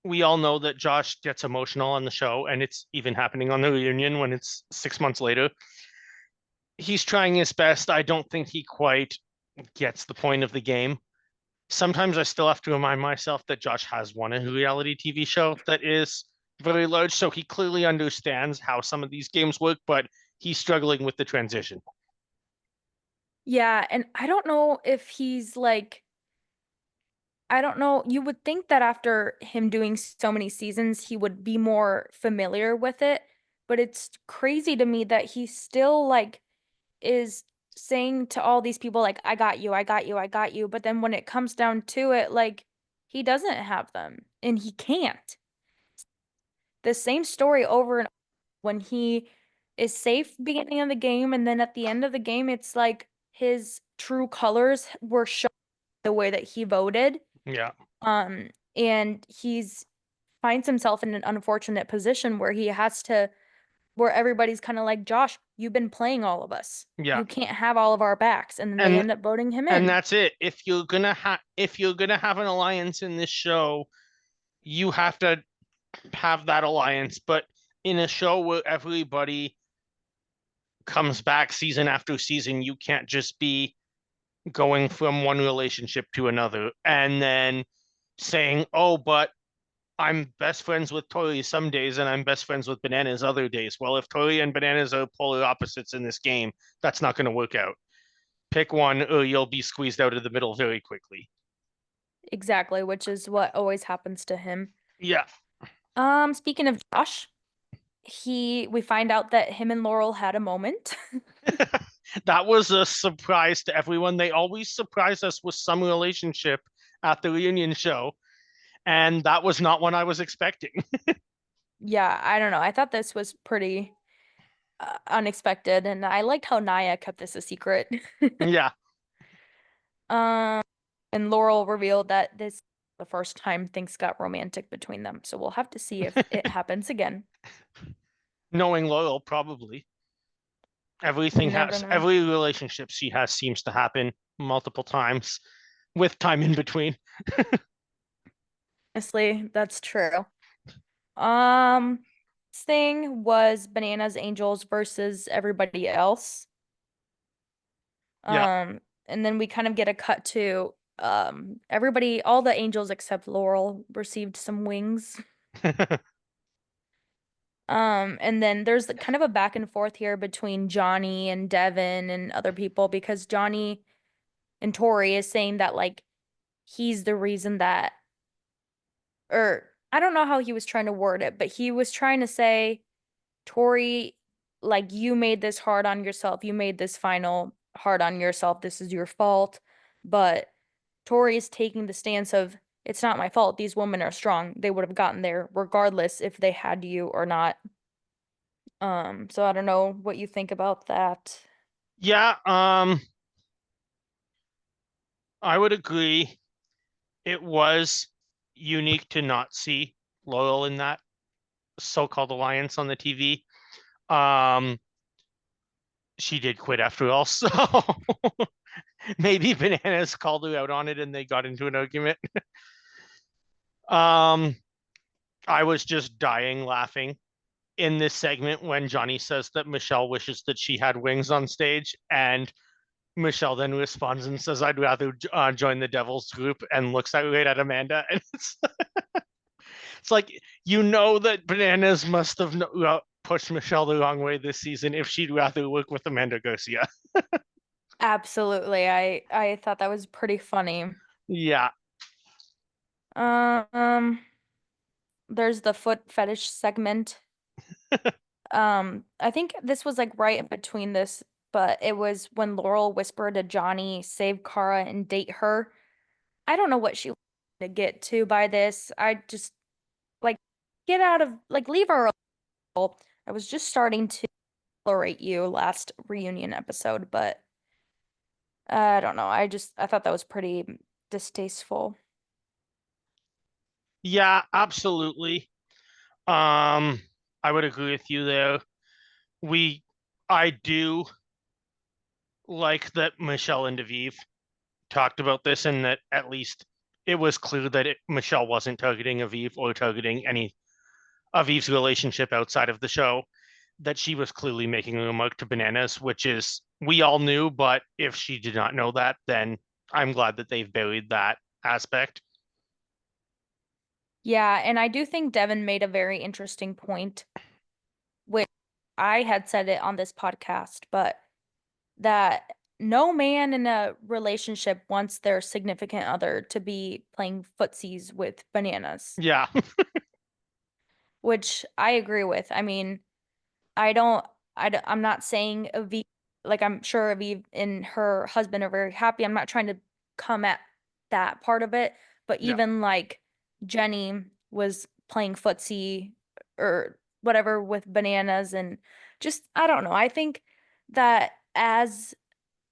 we all know that Josh gets emotional on the show and it's even happening on the reunion when it's 6 months later. He's trying his best. I don't think he quite gets the point of the game. Sometimes I still have to remind myself that Josh has won a reality TV show that is very large, so he clearly understands how some of these games work, but he's struggling with the transition. Yeah, and I don't know if I don't know. You would think that after him doing so many seasons, he would be more familiar with it, but it's crazy to me that he still is saying to all these people like I got you, I got you, I got you, but then when it comes down to it, like he doesn't have them and he can't. The same story over and when he is safe beginning of the game and then at the end of the game it's like his true colors were shown the way that he voted. Yeah, And he's finds himself in an unfortunate position where he has to where everybody's kind of like, Josh, you've been playing all of us. yeah. You can't have all of our backs. And then they And end up voting him and in. that's it. If you're gonna have an alliance in this show, you have to have that alliance. But in a show where everybody comes back season after season, you can't just be going from one relationship to another and then saying, "Oh, but I'm best friends with Tori some days and I'm best friends with Bananas other days." Well, if Tori and Bananas are polar opposites in this game, that's not going to work out. Pick one or you'll be squeezed out of the middle very quickly. Exactly, which is what always happens to him. Yeah. Speaking of Josh, we find out that him and Laurel had a moment. That was a surprise to everyone. They always surprise us with some relationship at the reunion show, and that was not one I was expecting. Yeah, I don't know. I thought this was pretty unexpected, and I liked how Naya kept this a secret. Yeah. Um, and Laurel revealed that this the first time things got romantic between them. So we'll have to see if it happens again. Knowing Loyal, probably. You never know. Every relationship she has seems to happen multiple times with time in between. Honestly, that's true. Um, this thing was Bananas Angels versus everybody else. Yeah. And then we kind of get a cut to everybody, all the angels except Laurel received some wings. And then there's kind of a back and forth here between Johnny and Devin and other people because Johnny and Tori is saying that like he's the reason that, or I don't know how he was trying to word it, but he was trying to say, Tori, like you made this hard on yourself. You made this final hard on yourself. This is your fault. But Tori is taking the stance of, it's not my fault. These women are strong. They would have gotten there regardless if they had you or not. So I don't know what you think about that. Yeah, I would agree. It was unique to not see Loyal in that so-called alliance on the TV. Um, she did quit after all, so maybe Bananas called her out on it and they got into an argument. Um, I was just dying laughing in this segment when Johnny says that Michelle wishes that she had wings on stage, and Michelle then responds and says, "I'd rather join the Devil's group," and looks right at Amanda, and it's like you know that Bananas must have pushed Michelle the wrong way this season if she'd rather work with Amanda Garcia. Absolutely. I thought that was pretty funny. Yeah, Um, there's the foot fetish segment. I think this was like right in between this, but it was when Laurel whispered to Johnny, save Kara and date her. I don't know what she wanted to get to by this. I just like get out of like leave her alone. I was just starting to tolerate you last reunion episode, but I don't know. I thought that was pretty distasteful. yeah, absolutely. Um, I would agree with you there. We, I do like that Michelle and Aviv talked about this, and that at least it was clear that Michelle wasn't targeting Aviv or targeting any Aviv's relationship outside of the show. That she was clearly making a remark to Bananas, which is we all knew, but if she did not know that, then I'm glad that they've buried that aspect. Yeah, and I do think Devin made a very interesting point, which I had said it on this podcast, but that no man in a relationship wants their significant other to be playing footsies with bananas, Yeah, which I agree with. I mean, I don't, I'm not saying Aviv, like I'm sure Aviv and her husband are very happy. I'm not trying to come at that part of it, but yeah, even like Jenny was playing footsie or whatever with bananas and just, I don't know. I think that as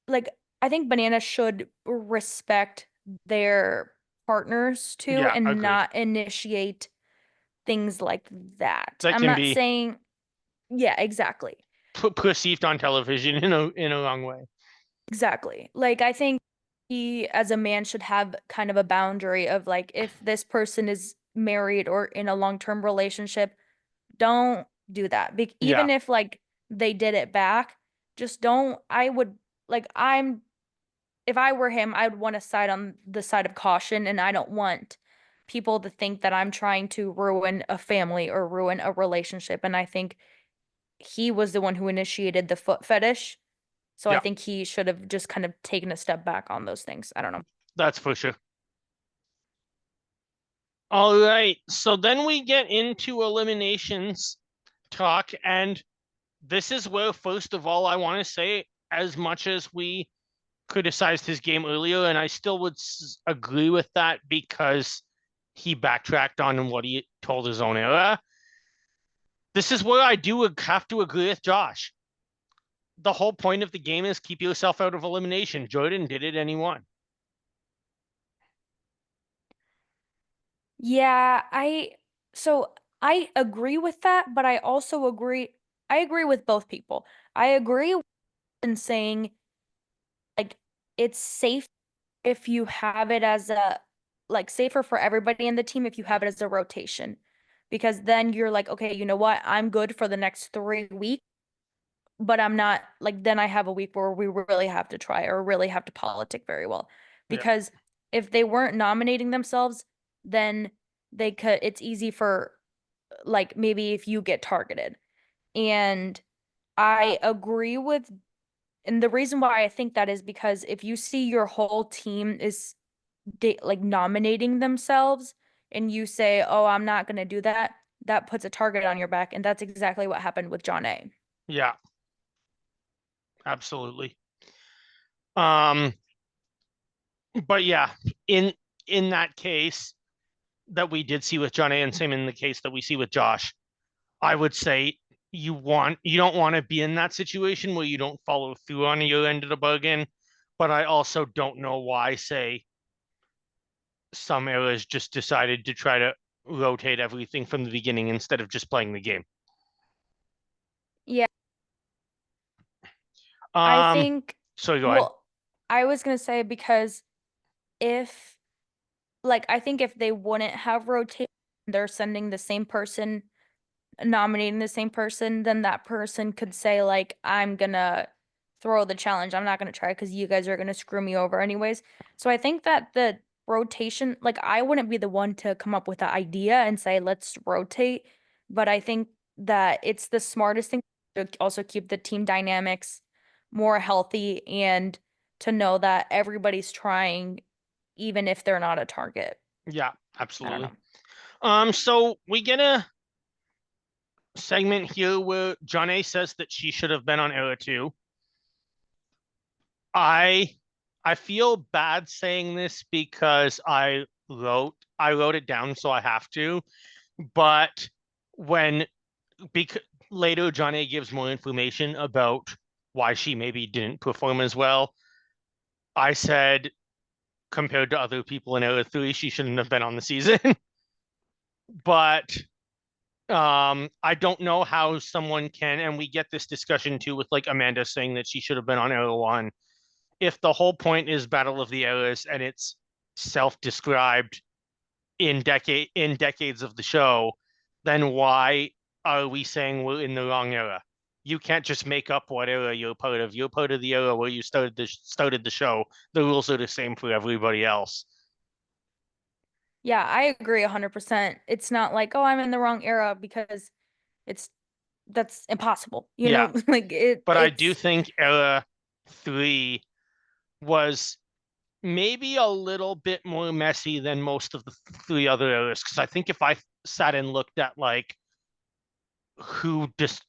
like, I think bananas should respect their partners too yeah, and agreed. not initiate things like that. That I'm can not be saying, yeah, exactly. perceived on television in a wrong way. Exactly. Like I think he as a man should have kind of a boundary of like if this person is married or in a long-term relationship, don't do that. Yeah, Even if like they did it back, just don't I would like I'm if I were him, I would want to side on the side of caution and I don't want people to think that I'm trying to ruin a family or ruin a relationship and I think he was the one who initiated the foot fetish. So I yeah, think he should have just kind of taken a step back on those things. I don't know. that's for sure. All right, so then we get into eliminations talk, and this is where, first of all, I want to say, as much as we criticized his game earlier, and I still would agree with that because he backtracked on what he told his own era. This is where I do have to agree with Josh. The whole point of the game is keep yourself out of elimination. Jordan did it and he won. Yeah, so I agree with that, but I agree with both people. I agree in saying like it's safe if you have it as a like safer for everybody in the team if you have it as a rotation. Because then you're like, okay, you know what? I'm good for the next 3 weeks, but I'm not like then I have a week where we really have to try or really have to politic very well. Yeah, Because if they weren't nominating themselves, then it's easy for like maybe if you get targeted. And I agree with, and the reason why I think that is because if you see your whole team is like nominating themselves and you say, "Oh, I'm not going to do that," that puts a target on your back, and that's exactly what happened with John A. yeah, absolutely. Um, but yeah, in in that case that we did see with John A, and same in the case that we see with Josh, I would say you don't want to be in that situation where you don't follow through on your end of the bargain. But I also don't know why, say, some eras just decided to try to rotate everything from the beginning instead of just playing the game. Yeah, I Um, think, so go ahead. well, I was going to say because if I think if they wouldn't have rotation, they're sending the same person nominating the same person, then that person could say like, I'm gonna throw the challenge. I'm not gonna try because you guys are gonna screw me over anyways. So I think that the rotation, like I wouldn't be the one to come up with the idea and say, let's rotate, but I think that it's the smartest thing to also keep the team dynamics more healthy and to know that everybody's trying even if they're not a target. Yeah, I don't absolutely. know. So we get a segment here where John A says that she should have been on Era 2. I I feel bad saying this because I wrote it down so I have to, but when because later John A gives more information about why she maybe didn't perform as well. I said compared to other people in Era 3, she shouldn't have been on the season. But I don't know how someone can, and we get this discussion too with like Amanda saying that she should have been on Era 1. If the whole point is Battle of the Eras and it's self-described in decades of the show, then why are we saying we're in the wrong era? You can't just make up what era you're part of. You're part of the era where you started the show. The rules are the same for everybody else. Yeah, I agree 100%. It's not like, oh, I'm in the wrong era because it's that's impossible. You Yeah, know, like but I do it's think era 3 was maybe a little bit more messy than most of the three other eras. Because I think if I sat and looked at like who dis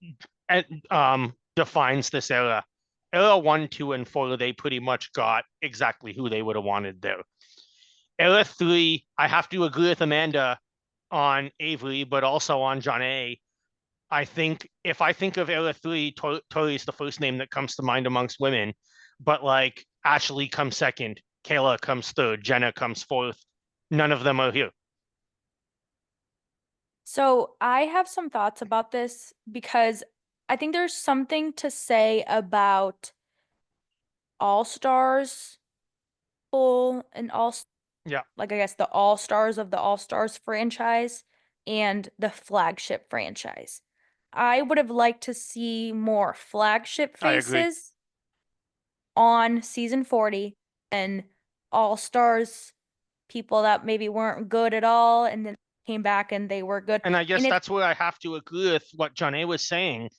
defines this era. Era 1, 2, and 4, they pretty much got exactly who they would have wanted there. Era 3, I have to agree with Amanda on Avery, but also on John A. I think if I think of Era 3, Tori is the first name that comes to mind amongst women, but like Ashley comes second, Kayla comes third, Jenna comes fourth. None of them are here. so I have some thoughts about this because I think there's something to say about all stars full and all Yeah, like I guess the all stars of the All Stars franchise and the flagship franchise. I would have liked to see more flagship I agree. faces on season 40 and all stars people that maybe weren't good at all and then came back and they were good. And I And guess it's that's where I have to agree with what John A was saying,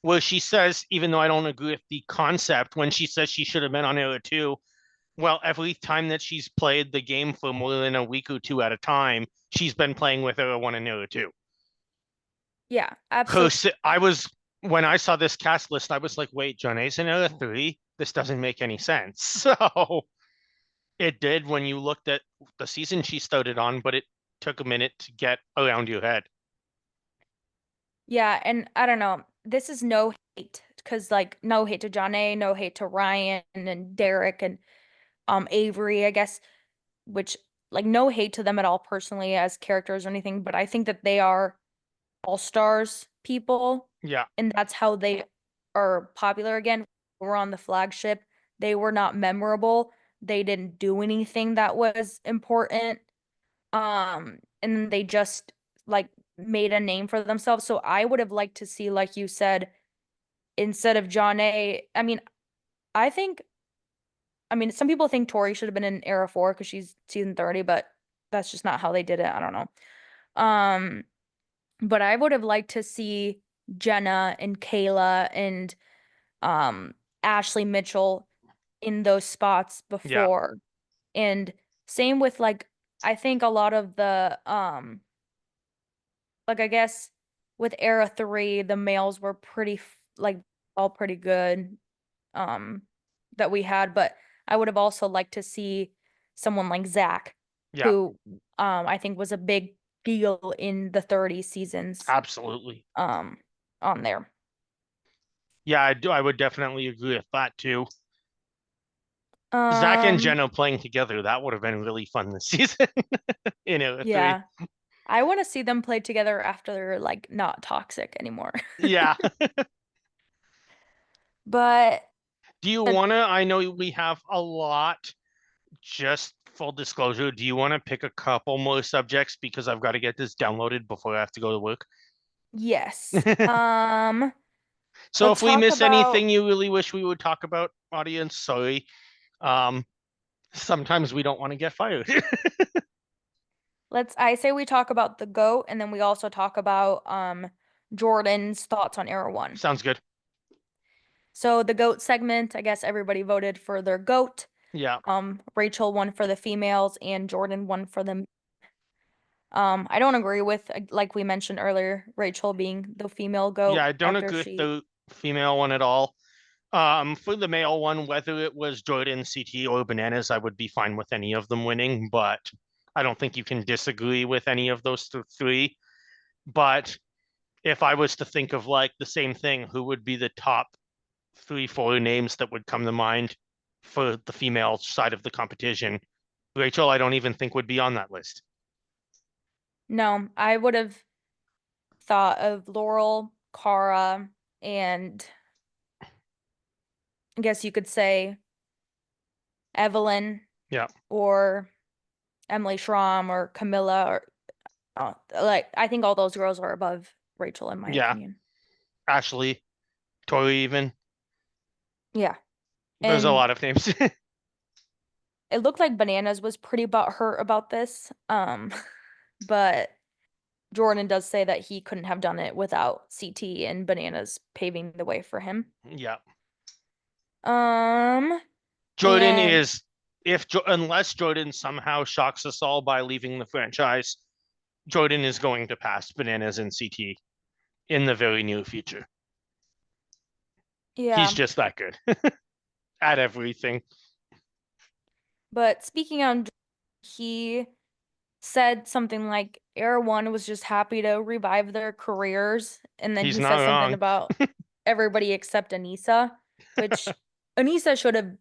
where she says, even though I don't agree with the concept, when she says she should have been on Era 2, well, every time that she's played the game for more than a week or two at a time, she's been playing with Era 1 and Era 2. yeah, Her, absolutely. I was, when I saw this cast list, I was like, wait, John A's in Era 3? This doesn't make any sense. So it did when you looked at the season she started on, but it took a minute to get around your head. Yeah, and I don't know. This is no hate because like no hate to John A, no hate to Ryan and Derek and Avery, I guess, which like no hate to them at all personally as characters or anything, but I think that they are all-stars people, Yeah. and that's how they are popular again. We're on the flagship. They were not memorable. They didn't do anything that was important. And they just like made a name for themselves. So I would have liked to see, like you said, instead of John A. I think, some people think Tori should have been in Era 4 because she's season 30, but that's just not how they did it. I don't know. Um, but I would have liked to see Jenna and Kayla and um Ashley Mitchell in those spots Yeah. before. And same with like I think a lot of the like I guess with Era 3, the males were like all pretty good um that we had, but I would have also liked to see someone like Zach, Yeah. who I think was a big deal in the 30 seasons Absolutely. um on there. Yeah, I do. I would definitely agree with that too. Zach and Um Jenna playing together, that would have been really fun this season. Three. yeah. I want to see them play together after they're like not toxic anymore. Yeah. But Do you want to? I know we have a lot. Just full disclosure, do you want to pick a couple more subjects because I've got to get this downloaded before I have to go to work? yes. So Let's if we talk miss about anything you really wish we would talk about, audience, sorry. Um, Sometimes we don't want to get fired. I say we talk about the GOAT and then we also talk about Jordan's thoughts on Era 1. Sounds good. So the GOAT segment, I guess everybody voted for their GOAT. Yeah. Rachel won for the females and Jordan won for them. I don't agree with, like we mentioned earlier, Rachel being the female Yeah, GOAT I don't after agree with she, the female one at all. For the male one, whether it was Jordan, CT, or Bananas, I would be fine with any of them winning, but I don't think you can disagree with any of those three. But if I was to think of like the same thing, who would be the top three, four names that would come to mind for the female side of the competition? Rachel, I don't even think would be on that list. no, I would have thought of Laurel, Cara, and I guess you could say Evelyn Yeah, or Emily Schramm or Camilla or like I think all those girls are above Rachel in my yeah. opinion. Ashley, Tori, even. Yeah. There's a And lot of names. it looked like Bananas was pretty butthurt about this. But Jordan does say that he couldn't have done it without CT and Bananas paving the way for him. Yeah. Um, Jordan and is if unless Jordan somehow shocks us all by leaving the franchise, Jordan is going to pass Bananas and CT in the very near future. He's yeah, just that good at everything. but speaking on, he said something like Era One was just happy to revive their careers, and then He's he not says something wrong. about everybody except Anissa, which Anissa should have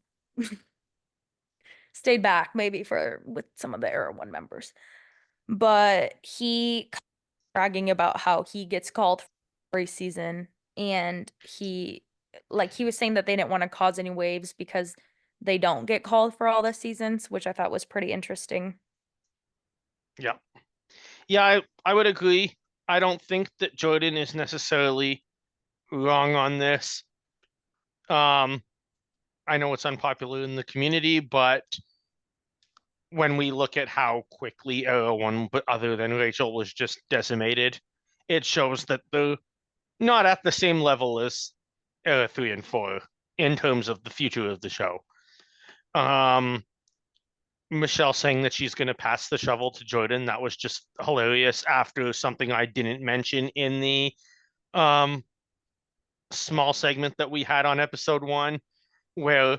stayed back maybe for with some of the Era One members. But he bragging about how he gets called for every season, and he was saying that they didn't want to cause any waves because they don't get called for all the seasons, which I thought was pretty interesting. Yeah. Yeah, I would agree. I don't think that Jordan is necessarily wrong on this. Um, I know it's unpopular in the community, but when we look at how quickly Era One, but other than Rachel, was just decimated, it shows that they're not at the same level as Era 3 and 4 in terms of the future of the show. Um, Michelle saying that she's going to pass the shovel to Jordan, that was just hilarious after something I didn't mention in the um, small segment that we had on episode 1, where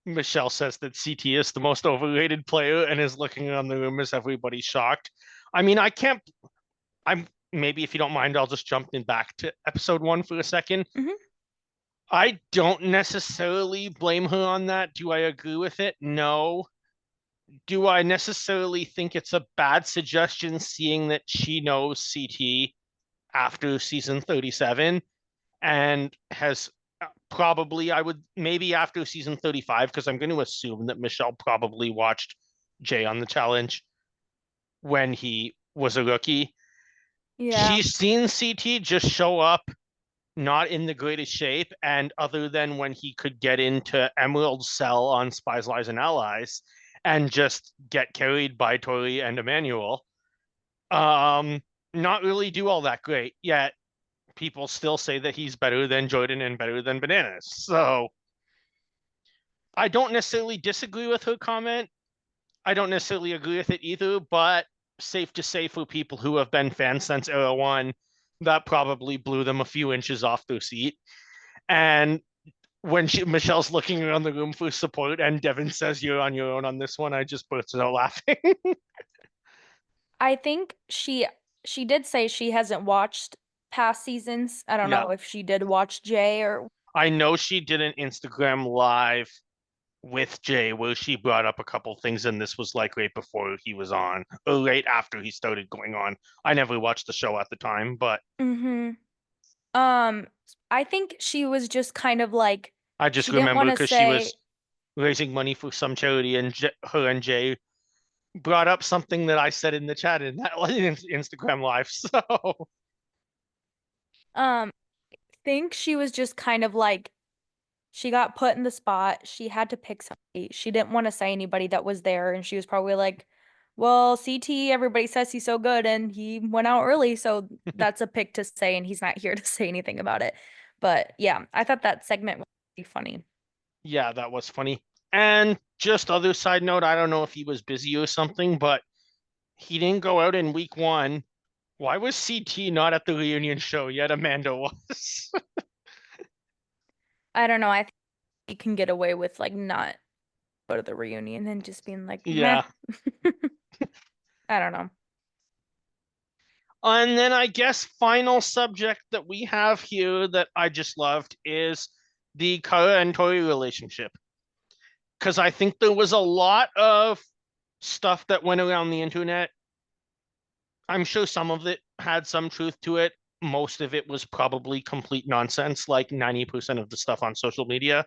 Michelle says that CT is the most overrated player and is looking around the room as everybody's shocked. I mean, I can't. I'm maybe if you don't mind, I'll just jump in back to episode 1 for a second. Hmm. I don't necessarily blame her on that. Do I agree with it? No. Do I necessarily think it's a bad suggestion seeing that she knows CT after season 37 and has probably, I would maybe after season 35, because I'm going to assume that Michelle probably watched Jay on the challenge when he was a rookie. Yeah. She's seen CT just show up not in the greatest shape, and other than when he could get into Emerald's cell on Spies, Lies, and Allies and just get carried by Tori and Emmanuel, um, not really do all that great. Yet people still say that he's better than Jordan and better than Bananas. So I don't necessarily disagree with her comment. I don't necessarily agree with it either, but safe to say for people who have been fans since Era One, that probably blew them a few inches off their seat. And when Michelle's looking around the room for support and Devin says you're on your own on this one, I just burst out laughing. I think she did say she hasn't watched past seasons. I don't Yeah. know if she did watch Jay or I know she did an Instagram live with Jay where she brought up a couple things, and this was like right before he was on, or right after he started going on. I never watched the show at the time, but hmm Um, I think she was just kind of like I just she didn't remember want to because she say, was raising money for some charity, and her and Jay brought up something that I said in the chat in that Instagram live. So think she was just kind of like she got put in the spot. She had to pick somebody. She didn't want to say anybody that was there, and she was probably like, "Well, CT, everybody says he's so good, and he went out early, so that's a pick to say, and he's not here to say anything about it." But yeah, I thought that segment was pretty funny. yeah, that was funny. And just other side note, I don't know if he was busy or something, but he didn't go out in week one. Why was CT not at the reunion show yet? Amanda was. I don't know. I think you can get away with like not go to the reunion and just being like, meh. Yeah. I don't know. And then I guess final subject that we have here that I just loved is the Kara and Tori relationship. Because I think there was a lot of stuff that went around the internet. I'm sure some of it had some truth to it. Most of it was probably complete nonsense, like 90% of the stuff on social media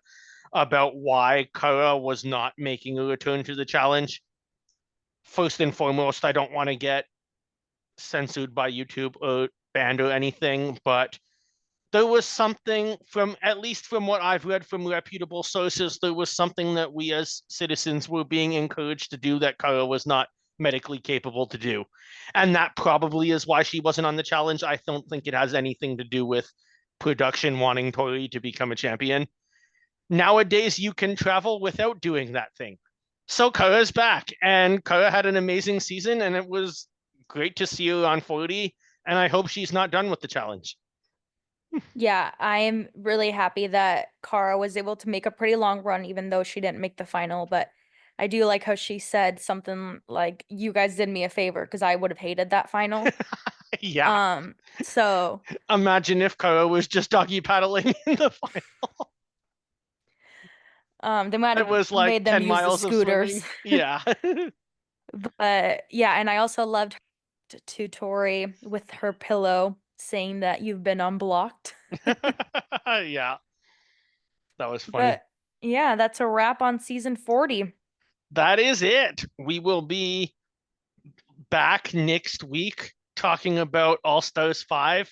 about why Kara was not making a return to the challenge. First and foremost, I don't want to get censored by YouTube or banned or anything, but there was something from, at least from what I've read from reputable sources, there was something that we as citizens were being encouraged to do that Kara was not medically capable to do. And that probably is why she wasn't on the challenge. I don't think it has anything to do with production wanting Tori to become a champion. Nowadays, you can travel without doing that thing. So Kara's back, and Kara had an amazing season, and it was great to see her on 40. And I hope she's not done with the challenge. Yeah, I am really happy that Kara was able to make a pretty long run, even though she didn't make the final. But I do like how she said something like, "You guys did me a favor," because I would have hated that final. Yeah. Um, so Imagine if Kara was just doggy paddling in the final. they might It have was like made them 10 use the miles of scooters. swimming. Yeah. But yeah, and I also loved to Tori with her pillow saying that you've been unblocked. Yeah. That was funny. But yeah, that's a wrap on season 40. That is it. We will be back next week talking about All Stars 5.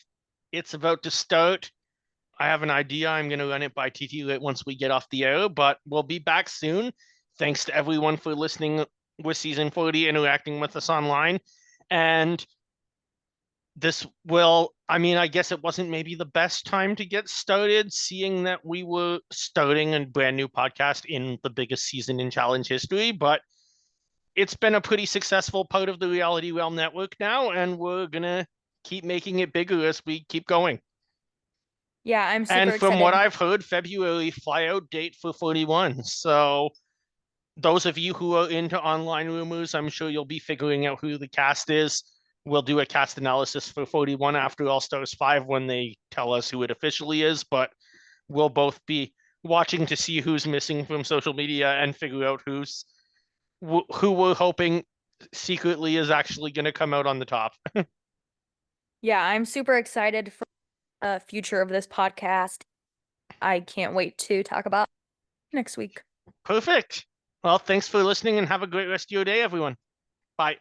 It's about to start. I have an idea. I'm going to run it by TT Lit once we get off the air, but we'll be back soon. Thanks to everyone for listening with season 40, interacting with us online. And this will, I mean, I guess it wasn't maybe the best time to get started, seeing that we were starting a brand new podcast in the biggest season in challenge history, but it's been a pretty successful part of the Reality Realm Network now, and we're gonna keep making it bigger as we keep going. Yeah, I'm super And from what excited. I've heard, February flyout date for 41. So those of you who are into online rumors, I'm sure you'll be figuring out who the cast is. We'll do a cast analysis for 41 after All Stars 5 when they tell us who it officially is, but we'll both be watching to see who's missing from social media and figure out who's who we're hoping secretly is actually going to come out on the top. Yeah, I'm super excited for the future of this podcast. I can't wait to talk about next week. Perfect. Well, thanks for listening and have a great rest of your day, everyone. Bye.